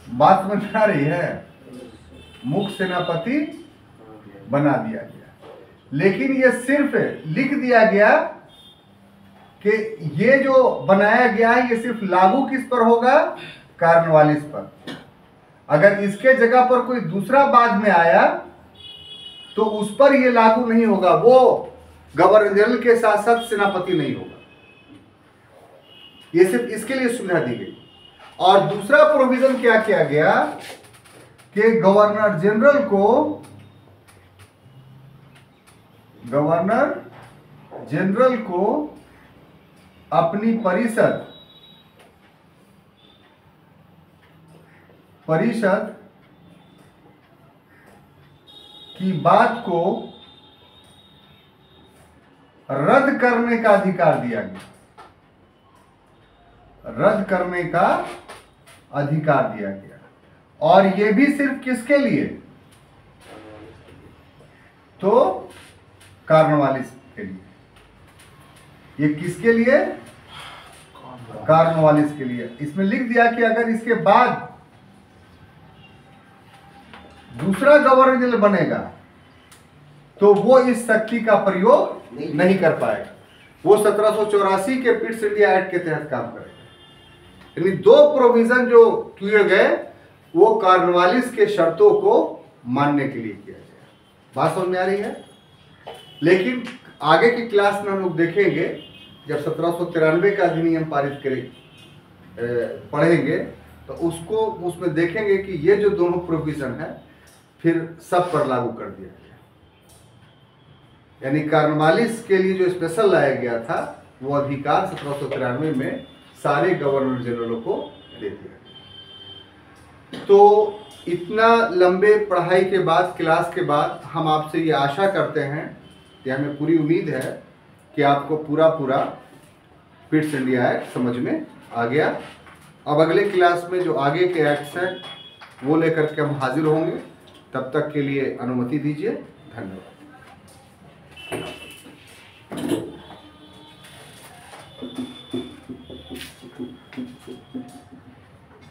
S1: बात समझ में आ रही है? मुख्य सेनापति बना दिया गया, लेकिन ये सिर्फ लिख दिया गया कि ये जो बनाया गया है ये सिर्फ लागू किस पर होगा? कॉर्नवालिस पर। अगर इसके जगह पर कोई दूसरा बाद में आया तो उस पर ये लागू नहीं होगा, वो गवर्नर जनरल के साथ साथ सेनापति नहीं होगा। ये सिर्फ इसके लिए सुविधा दी गई। और दूसरा प्रोविजन क्या किया गया कि गवर्नर जनरल को अपनी परिषद की बात को रद्द करने का अधिकार दिया गया। रद्द करने का अधिकार दिया गया, और यह भी सिर्फ किसके लिए? तो कॉर्नवालिस के लिए। ये किसके लिए? कॉर्नवालिस के लिए। इसमें लिख दिया कि अगर इसके बाद दूसरा गवर्नर जनरल बनेगा तो वो इस शक्ति का प्रयोग नहीं कर पाएगा। वो 1784 के पिट्स इंडिया एक्ट के तहत काम करेगा। यानी दो प्रोविजन जो किए गए, वो कॉर्नवालिस के शर्तों को मानने के लिए किया गया। बात समझ में आ रही है? लेकिन आगे की क्लास में हम लोग देखेंगे, जब 1793 का अधिनियम पारित पढ़ेंगे तो उसमें देखेंगे कि ये जो दोनों प्रोविजन है फिर सब पर लागू कर दिया गया। यानी कॉर्नवालिस के लिए जो स्पेशल लाया गया था वो अधिकार 1793 में सारे गवर्नर जनरलों को दे दिया गया। तो इतना लंबे पढ़ाई के बाद, क्लास के बाद, हम आपसे ये आशा करते हैं कि हमें पूरी उम्मीद है कि आपको पूरा पिट्स इंडिया एक्ट समझ में आ गया। अब अगले क्लास में जो आगे के एक्ट्स हैं वो लेकर के हम हाजिर होंगे। तब तक के लिए अनुमति दीजिए। धन्यवाद।